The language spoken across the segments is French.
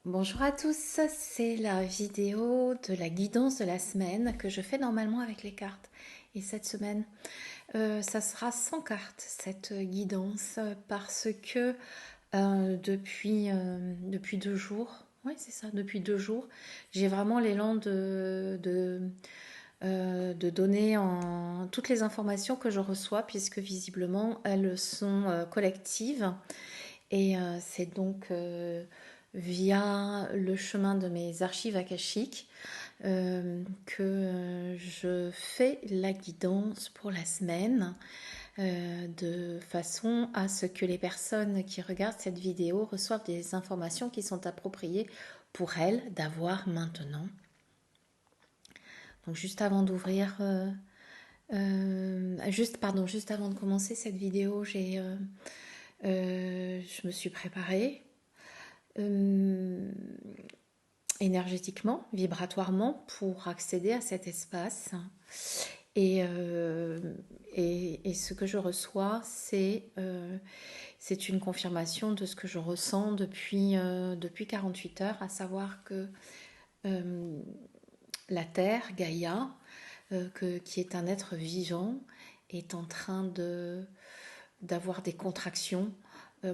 Bonjour à tous, c'est la vidéo de la guidance de la semaine que je fais normalement avec les cartes. Et cette semaine, ça sera sans carte, cette guidance, parce que depuis 2 jours, oui c'est ça, depuis 2 jours, j'ai vraiment l'élan de donner toutes les informations que je reçois, puisque visiblement elles sont collectives. Et c'est donc via le chemin de mes archives akashiques que je fais la guidance pour la semaine, de façon à ce que les personnes qui regardent cette vidéo reçoivent des informations qui sont appropriées pour elles d'avoir maintenant. Donc juste avant d'ouvrir, juste avant de commencer cette vidéo, je me suis préparée. Euh, Énergétiquement, vibratoirement, pour accéder à cet espace. Et, euh, et ce que je reçois, c'est une confirmation de ce que je ressens depuis 48 heures, à savoir que euh, la Terre, Gaïa, qui est un être vivant, est en train d'avoir des contractions,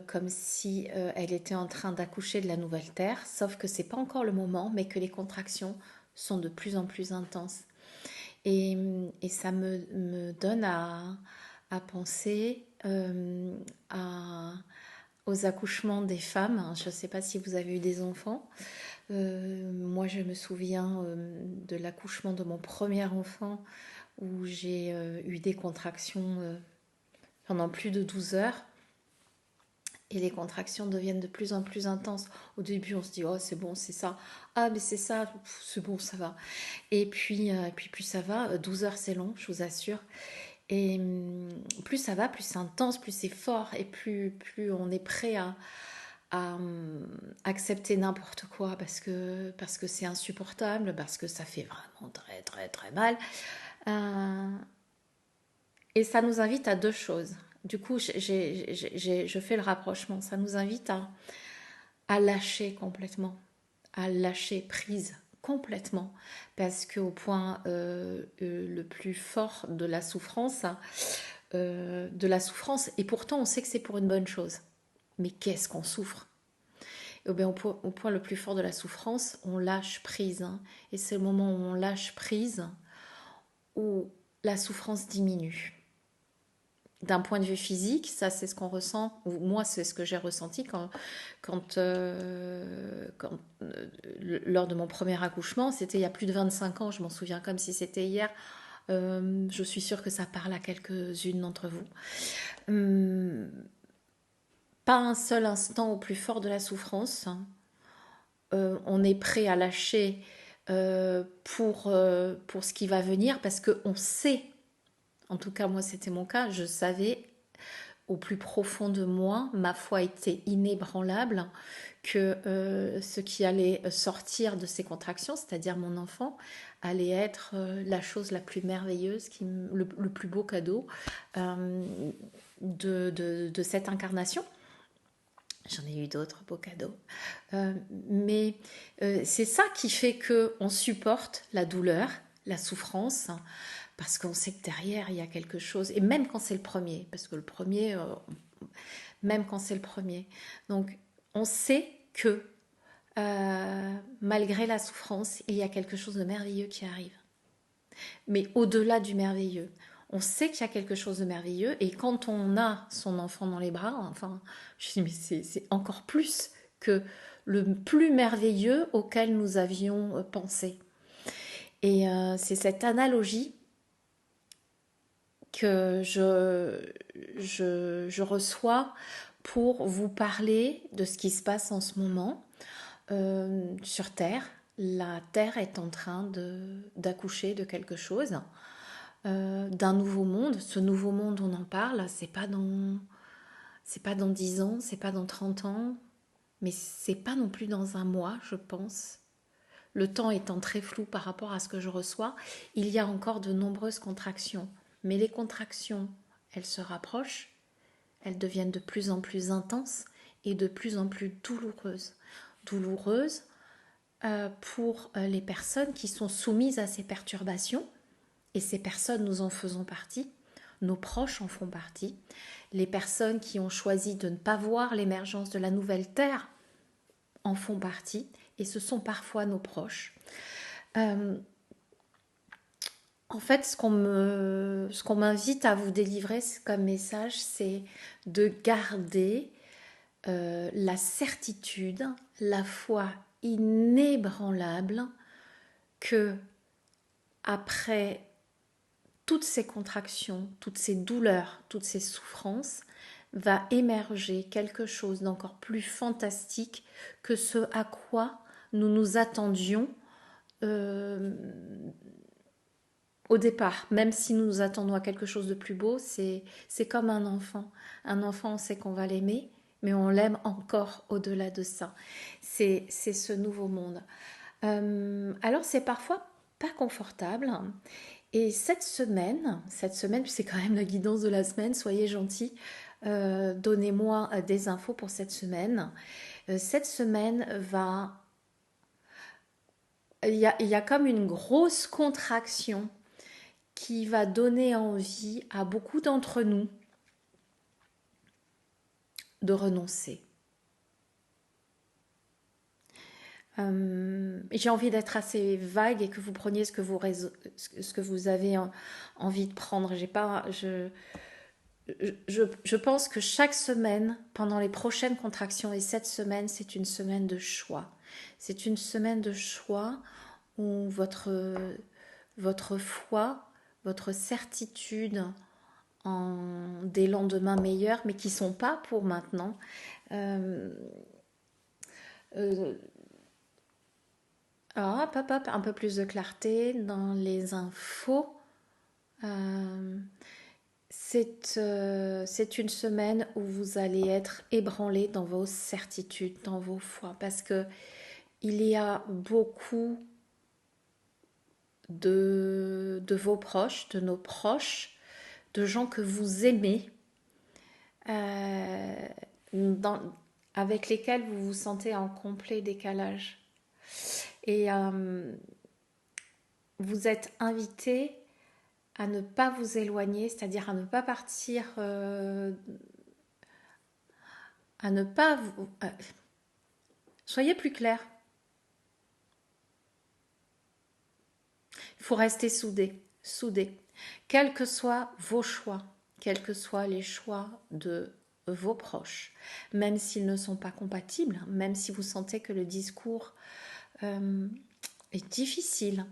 comme si elle était en train d'accoucher de la nouvelle Terre, sauf que c'est pas encore le moment, mais que les contractions sont de plus en plus intenses. Et ça me donne à penser aux accouchements des femmes. Je ne sais pas si vous avez eu des enfants. Moi, je me souviens de l'accouchement de mon premier enfant où j'ai eu des contractions pendant plus de 12 heures. Et les contractions deviennent de plus en plus intenses. Au début, on se dit, oh, c'est bon, c'est ça. Ah, mais c'est ça, c'est bon, ça va. Et puis plus ça va, 12 heures, c'est long, je vous assure. Et plus ça va, plus c'est intense, plus c'est fort, et plus on est prêt à accepter n'importe quoi parce que c'est insupportable, parce que ça fait vraiment très, très, très mal. Euh, et ça nous invite à deux choses. Du coup, je fais le rapprochement. Ça nous invite à lâcher complètement, à lâcher prise complètement, parce qu'au point le plus fort de la souffrance, et pourtant on sait que c'est pour une bonne chose. Mais qu'est-ce qu'on souffre? Et bien, au point le plus fort de la souffrance, on lâche prise, hein. Et c'est le moment où on lâche prise où la souffrance diminue. D'un point de vue physique, ça c'est ce qu'on ressent, ou moi c'est ce que j'ai ressenti lors de mon premier accouchement. C'était il y a plus de 25 ans, je m'en souviens comme si c'était hier. Je suis sûre que ça parle à quelques-unes d'entre vous. Hum, Pas un seul instant au plus fort de la souffrance. On est prêt à lâcher pour ce qui va venir, parce qu'on sait, en tout cas moi c'était mon cas, je savais au plus profond de moi, ma foi était inébranlable, que ce qui allait sortir de ces contractions, c'est-à-dire mon enfant, allait être la chose la plus merveilleuse, le plus beau cadeau euh, de cette incarnation. J'en ai eu d'autres beaux cadeaux. Mais c'est ça qui fait qu'on supporte la douleur, la souffrance, parce qu'on sait que derrière, il y a quelque chose. Et même quand c'est le premier, parce que le premier, même quand c'est le premier. Donc, on sait que malgré la souffrance, il y a quelque chose de merveilleux qui arrive. Mais au-delà du merveilleux, on sait qu'il y a quelque chose de merveilleux. Et quand on a son enfant dans les bras, enfin, je dis, mais c'est encore plus que le plus merveilleux auquel nous avions pensé. Et c'est cette analogie que je reçois pour vous parler de ce qui se passe en ce moment sur Terre. La Terre est en train d'accoucher de quelque chose, d'un nouveau monde. Ce nouveau monde, on en parle, c'est pas dans 10 ans, c'est pas dans 30 ans, mais c'est pas non plus dans un mois, je pense. Le temps étant très flou par rapport à ce que je reçois, il y a encore de nombreuses contractions. Mais les contractions, elles se rapprochent, elles deviennent de plus en plus intenses et de plus en plus douloureuses. douloureuse pour les personnes qui sont soumises à ces perturbations. Et ces personnes, nous en faisons partie. Nos proches en font partie. Les personnes qui ont choisi de ne pas voir l'émergence de la nouvelle Terre en font partie. Et ce sont parfois nos proches. En fait, ce qu'on m'invite à vous délivrer comme message, c'est de garder la certitude, la foi inébranlable que après toutes ces contractions, toutes ces douleurs, toutes ces souffrances, va émerger quelque chose d'encore plus fantastique que ce à quoi nous nous attendions au départ. Même si nous nous attendons à quelque chose de plus beau, c'est comme un enfant. Un enfant, on sait qu'on va l'aimer, mais on l'aime encore au-delà de ça. C'est ce nouveau monde. Alors c'est parfois pas confortable. Et cette semaine, c'est quand même la guidance de la semaine, soyez gentils, donnez-moi des infos pour cette semaine. Cette semaine il y a comme une grosse contraction qui va donner envie à beaucoup d'entre nous de renoncer. J'ai envie d'être assez vague et que vous preniez ce que vous avez envie de prendre. Je pense que chaque semaine, pendant les prochaines contractions, et cette semaine, c'est une semaine de choix. C'est une semaine de choix où votre foi, votre certitude en des lendemains meilleurs, mais qui ne sont pas pour maintenant, euh, hop, un peu plus de clarté dans les infos. C'est une semaine où vous allez être ébranlé dans vos certitudes, dans vos foi, parce que il y a beaucoup de vos proches, de nos proches, de gens que vous aimez, euh, dans, avec lesquels vous vous sentez en complet décalage. Et vous êtes invité à ne pas vous éloigner, c'est-à-dire à ne pas partir, à ne pas vous... soyez plus clair. Il faut rester soudés. Quels que soient vos choix, quels que soient les choix de vos proches, même s'ils ne sont pas compatibles, même si vous sentez que le discours est difficile,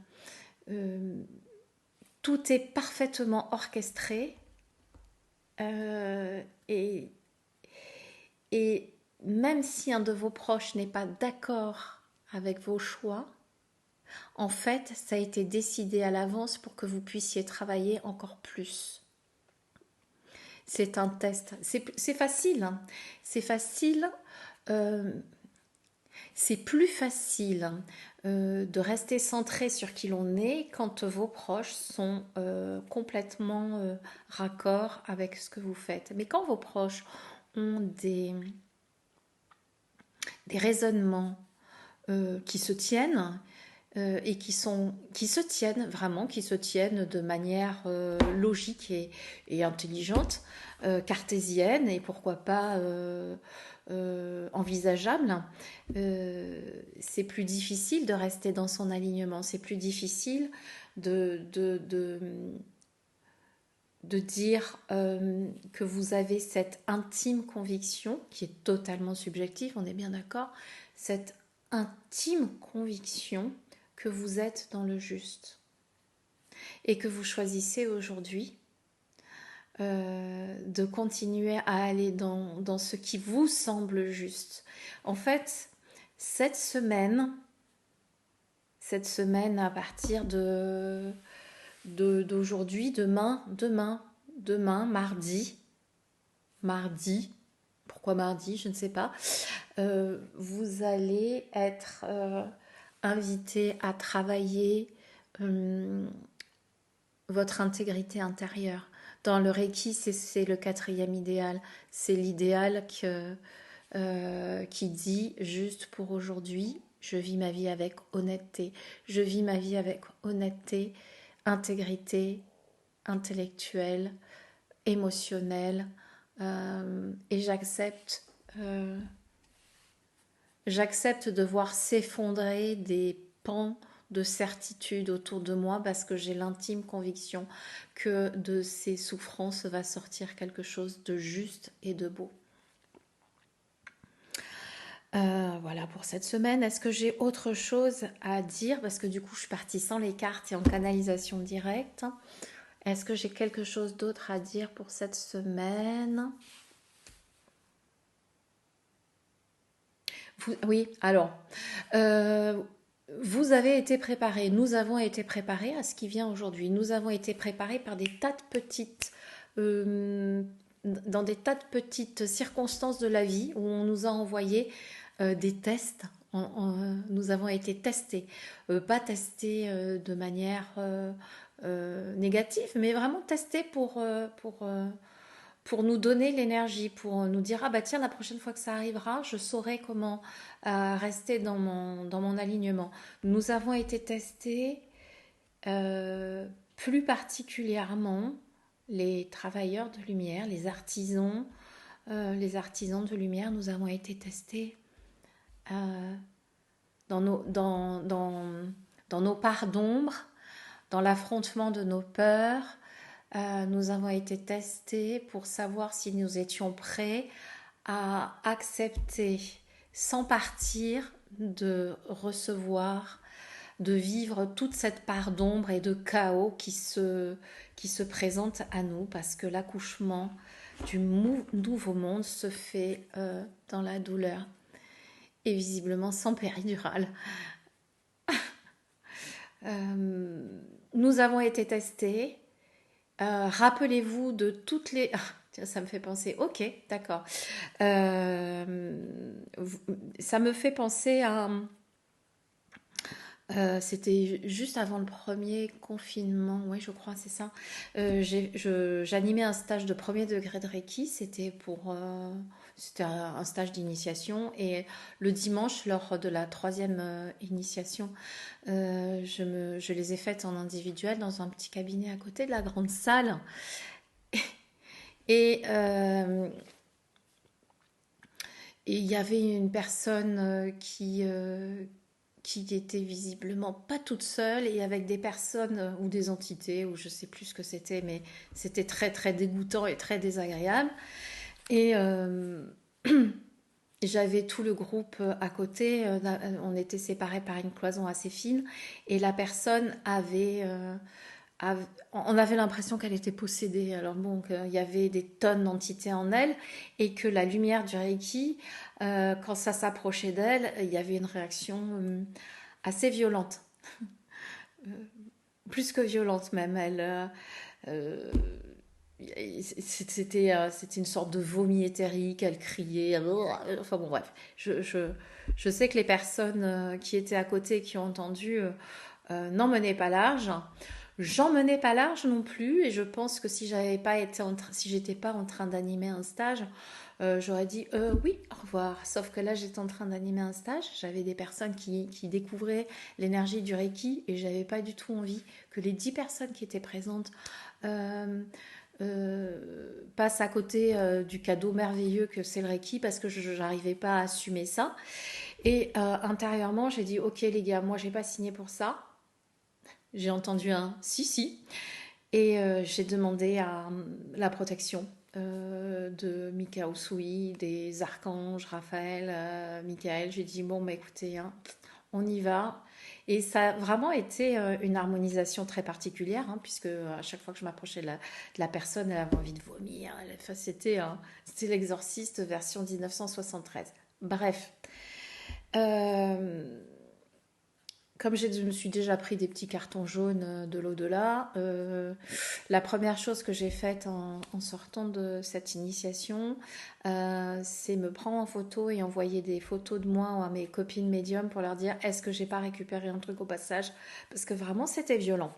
tout est parfaitement orchestré et même si un de vos proches n'est pas d'accord avec vos choix, en fait, ça a été décidé à l'avance pour que vous puissiez travailler encore plus. C'est un test. C'est facile. Hein. C'est facile. euh, c'est plus facile de rester centré sur qui l'on est quand vos proches sont complètement raccord avec ce que vous faites. Mais quand vos proches ont des raisonnements qui se tiennent et qui se tiennent vraiment, qui se tiennent de manière logique et intelligente, cartésienne et pourquoi pas envisageable, c'est plus difficile de rester dans son alignement, c'est plus difficile de dire que vous avez cette intime conviction, qui est totalement subjective, on est bien d'accord, cette intime conviction que vous êtes dans le juste et que vous choisissez aujourd'hui de continuer à aller dans ce qui vous semble juste. En fait, cette semaine à partir d'aujourd'hui, demain, mardi, pourquoi mardi, je ne sais pas, vous allez être invité à travailler votre intégrité intérieure. Dans le Reiki, c'est le quatrième idéal. C'est l'idéal qui dit juste pour aujourd'hui, je vis ma vie avec honnêteté. Je vis ma vie avec honnêteté, intégrité intellectuelle, émotionnelle, et j'accepte de voir s'effondrer des pans de certitude autour de moi parce que j'ai l'intime conviction que de ces souffrances va sortir quelque chose de juste et de beau. Voilà pour cette semaine. Est-ce que j'ai autre chose à dire? Parce que du coup, je suis partie sans les cartes et en canalisation directe. Est-ce que j'ai quelque chose d'autre à dire pour cette semaine? Oui, alors, euh, vous avez été préparés, nous avons été préparés à ce qui vient aujourd'hui. Nous avons été préparés par des tas de petites, euh, dans des tas de petites circonstances de la vie où on nous a envoyé des tests. Nous avons été testés, pas testés de manière négative, mais vraiment testés pour nous donner l'énergie, pour nous dire ah bah tiens la prochaine fois que ça arrivera, je saurai comment rester dans mon alignement. Nous avons été testés plus particulièrement les travailleurs de lumière, les artisans de lumière, nous avons été testés euh, dans nos parts d'ombre, dans l'affrontement de nos peurs. Nous avons été testés pour savoir si nous étions prêts à accepter sans partir de recevoir, de vivre toute cette part d'ombre et de chaos qui se présente à nous parce que l'accouchement du nouveau monde se fait dans la douleur et visiblement sans péridurale. Nous avons été testés. Rappelez-vous de toutes les... Ah, tiens, ça me fait penser. Ok, d'accord. Ça me fait penser à... c'était juste avant le premier confinement, oui, je crois, c'est ça. J'animais un stage de premier degré de Reiki, c'était un stage d'initiation. Et le dimanche, lors de la troisième initiation, je les ai faites en individuel dans un petit cabinet à côté de la grande salle. Et il y avait une personne qui était visiblement pas toute seule et avec des personnes ou des entités ou je sais plus ce que c'était, mais c'était très très dégoûtant et très désagréable. Et j'avais tout le groupe à côté, on était séparés par une cloison assez fine et la personne on avait l'impression qu'elle était possédée. Alors bon, qu'il y avait des tonnes d'entités en elle et que la lumière du Reiki, quand ça s'approchait d'elle, il y avait une réaction assez violente, plus que violente même. Euh, c'était une sorte de vomi éthérique, elle criait. Enfin bon, bref. Je sais que les personnes qui étaient à côté, qui ont entendu, n'en menaient pas large. J'en menais pas large non plus, et je pense que si si j'étais pas en train d'animer un stage, j'aurais dit oui, au revoir. Sauf que là, j'étais en train d'animer un stage, j'avais des personnes qui découvraient l'énergie du Reiki, et j'avais pas du tout envie que les 10 personnes qui étaient présentes euh, passent à côté du cadeau merveilleux que c'est le Reiki, parce que je n'arrivais pas à assumer ça. Et intérieurement, j'ai dit ok les gars, moi j'ai pas signé pour ça. J'ai entendu un si si et j'ai demandé à la protection de Mika Usui, des archanges, Raphaël, Michael. J'ai dit bon bah écoutez, hein, on y va. Et ça a vraiment été une harmonisation très particulière, hein, puisque à chaque fois que je m'approchais de la personne, elle avait envie de vomir. Enfin, c'était l'exorciste version 1973. Bref. Euh, Comme je me suis déjà pris des petits cartons jaunes de l'au-delà, la première chose que j'ai faite en sortant de cette initiation, c'est me prendre en photo et envoyer des photos de moi à mes copines médiums pour leur dire est-ce que j'ai pas récupéré un truc au passage, parce que vraiment c'était violent.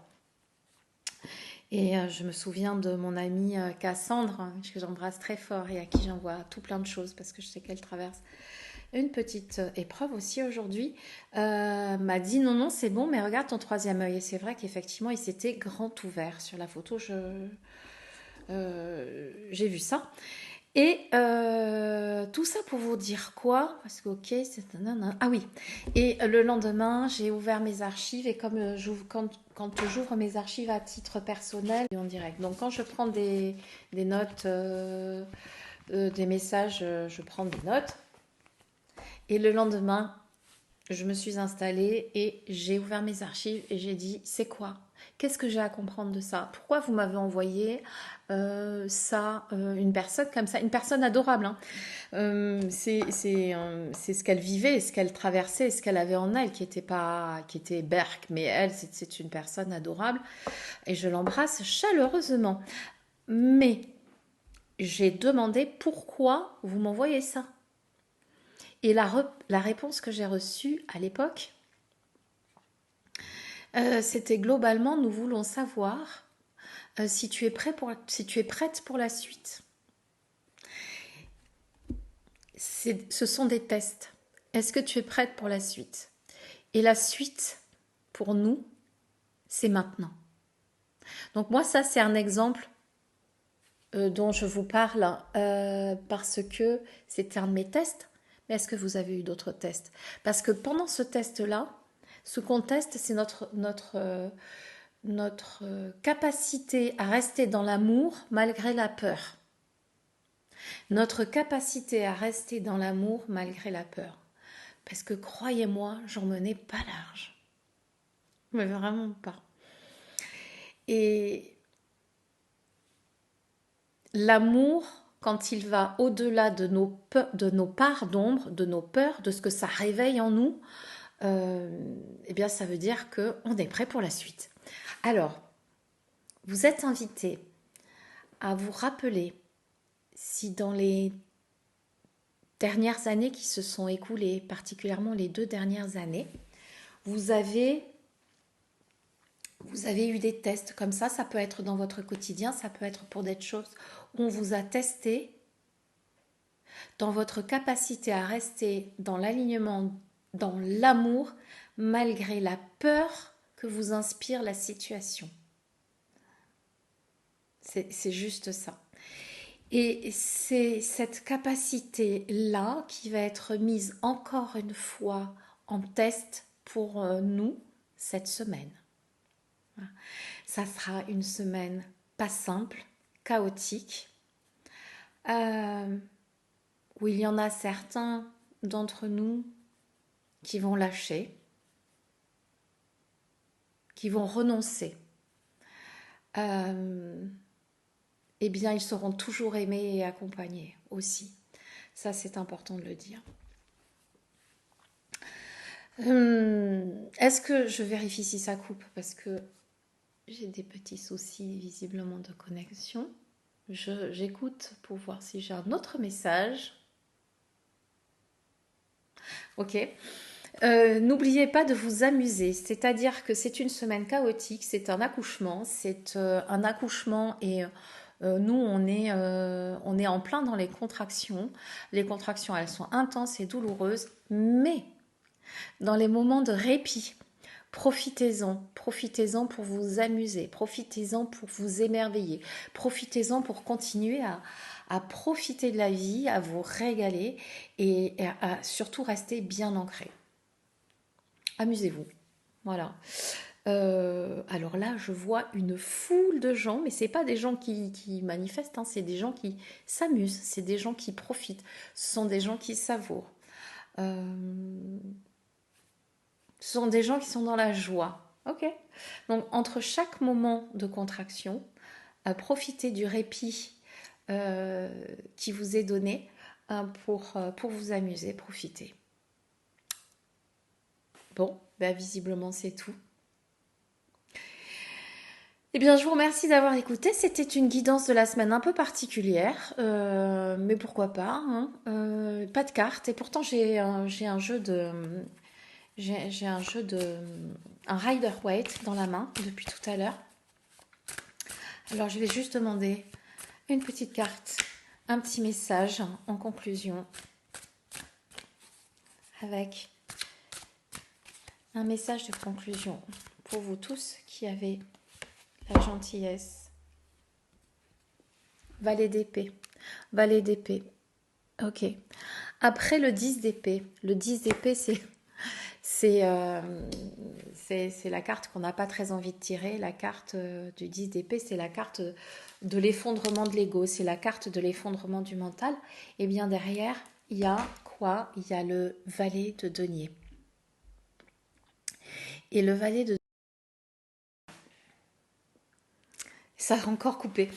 Et je me souviens de mon amie Cassandre, que j'embrasse très fort et à qui j'envoie tout plein de choses parce que je sais qu'elle traverse une petite épreuve aussi aujourd'hui, m'a dit non, non, c'est bon, mais regarde ton troisième œil. Et c'est vrai qu'effectivement, il s'était grand ouvert sur la photo. J'ai vu ça. Et tout ça pour vous dire quoi? Parce que ok, c'est ah oui. Et le lendemain, j'ai ouvert mes archives et comme quand j'ouvre mes archives à titre personnel en direct. Donc quand je prends des notes, des messages, je prends des notes. Et le lendemain, je me suis installée et j'ai ouvert mes archives et j'ai dit, c'est quoi? Qu'est-ce que j'ai à comprendre de ça? Pourquoi vous m'avez envoyé ça, une personne comme ça, une personne adorable, hein. C'est ce qu'elle vivait, ce qu'elle traversait, ce qu'elle avait en elle, qui était Berk, mais elle, c'est une personne adorable et je l'embrasse chaleureusement. Mais j'ai demandé pourquoi vous m'envoyez ça. Et la réponse que j'ai reçue à l'époque, c'était globalement, nous voulons savoir si tu es si tu es prête pour la suite. Ce sont des tests. Est-ce que tu es prête pour la suite? Et la suite, pour nous, c'est maintenant. Donc moi, ça, c'est un exemple dont je vous parle parce que c'était un de mes tests. Mais est-ce que vous avez eu d'autres tests? Parce que pendant ce test-là, ce qu'on teste, c'est notre capacité à rester dans l'amour malgré la peur. Notre capacité à rester dans l'amour malgré la peur. Parce que croyez-moi, j'en menais pas large. Mais vraiment pas. Et l'amour, quand il va au-delà de nos parts d'ombre, de nos peurs, de ce que ça réveille en nous, eh bien ça veut dire qu'on est prêt pour la suite. Alors, vous êtes invité à vous rappeler si dans les dernières années qui se sont écoulées, particulièrement les 2 dernières années, vous avez eu des tests comme ça peut être dans votre quotidien, ça peut être pour des choses où on vous a testé dans votre capacité à rester dans l'alignement, dans l'amour, malgré la peur que vous inspire la situation. C'est juste ça. Et c'est cette capacité-là qui va être mise encore une fois en test pour nous cette semaine. Ça sera une semaine pas simple, chaotique, où il y en a certains d'entre nous qui vont lâcher, qui vont renoncer. Eh bien, ils seront toujours aimés et accompagnés aussi. Ça, c'est important de le dire. Est-ce que je vérifie si ça coupe? Parce que j'ai des petits soucis visiblement de connexion. J'écoute pour voir si j'ai un autre message. Ok. N'oubliez pas de vous amuser, c'est-à-dire que c'est une semaine chaotique, c'est un accouchement et nous on est en plein dans les contractions. Les contractions elles sont intenses et douloureuses, mais dans les moments de répit, profitez-en pour vous amuser, profitez-en pour vous émerveiller, profitez-en pour continuer à profiter de la vie, à vous régaler et à surtout rester bien ancré. Amusez-vous. Voilà. Alors là, je vois une foule de gens, mais c'est pas des gens qui manifestent, hein, c'est des gens qui s'amusent, c'est des gens qui profitent, ce sont des gens qui savourent. Ce sont des gens qui sont dans la joie. Ok. Donc entre chaque moment de contraction, profitez du répit qui vous est donné pour vous amuser, profitez. Bon, ben visiblement c'est tout. Eh bien, je vous remercie d'avoir écouté. C'était une guidance de la semaine un peu particulière, mais pourquoi pas, hein. Pas de cartes, et pourtant j'ai un jeu de, un Rider-Waite dans la main depuis tout à l'heure. Alors, je vais juste demander une petite carte, un petit message en conclusion avec un message de conclusion pour vous tous qui avez la gentillesse. Valet d'épée. Valet d'épée. Ok. Après le 10 d'épée. Le 10 d'épée, c'est la carte qu'on n'a pas très envie de tirer. La carte du 10 d'épée, c'est la carte de l'effondrement de l'ego. C'est la carte de l'effondrement du mental. Et bien derrière, il y a quoi? Il y a le valet de denier. Et le valet de... Ça a encore coupé.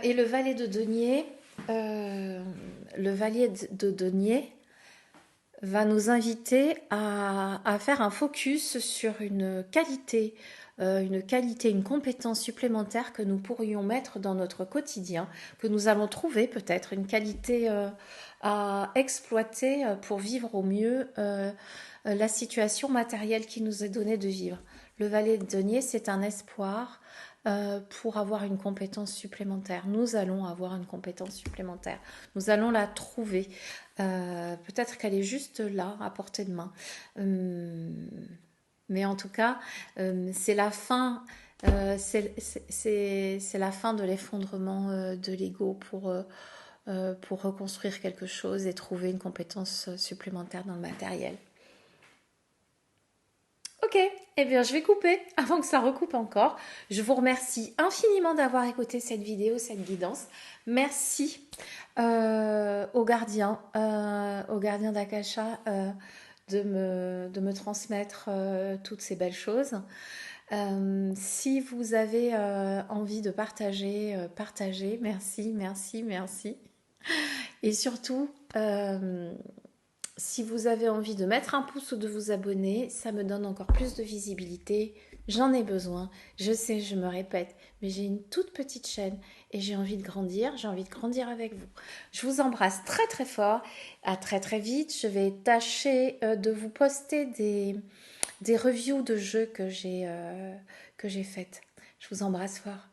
Et le valet de denier... le valet de denier va nous inviter à faire un focus sur une qualité, une compétence supplémentaire que nous pourrions mettre dans notre quotidien, que nous allons trouver peut-être, une qualité à exploiter pour vivre au mieux la situation matérielle qui nous est donnée de vivre. Le valet de denier, c'est un espoir pour avoir une compétence supplémentaire. Nous allons avoir une compétence supplémentaire. Nous allons la trouver. Peut-être qu'elle est juste là, à portée de main. Mais en tout cas, c'est la fin. C'est la fin de l'effondrement de l'ego pour reconstruire quelque chose et trouver une compétence supplémentaire dans le matériel. Ok, eh bien je vais couper avant que ça recoupe encore. Je vous remercie infiniment d'avoir écouté cette vidéo, cette guidance. Merci aux gardiens d'Akasha de me transmettre toutes ces belles choses. Si vous avez envie de partager, partagez. Merci, merci, merci. Et surtout, si vous avez envie de mettre un pouce ou de vous abonner, ça me donne encore plus de visibilité. J'en ai besoin. Je sais, je me répète, mais j'ai une toute petite chaîne et j'ai envie de grandir. J'ai envie de grandir avec vous. Je vous embrasse très très fort. À très très vite. Je vais tâcher de vous poster des reviews de jeux que j'ai faites. Je vous embrasse fort.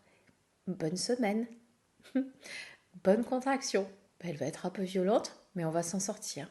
Bonne semaine. Bonne contraction. Elle va être un peu violente, mais on va s'en sortir.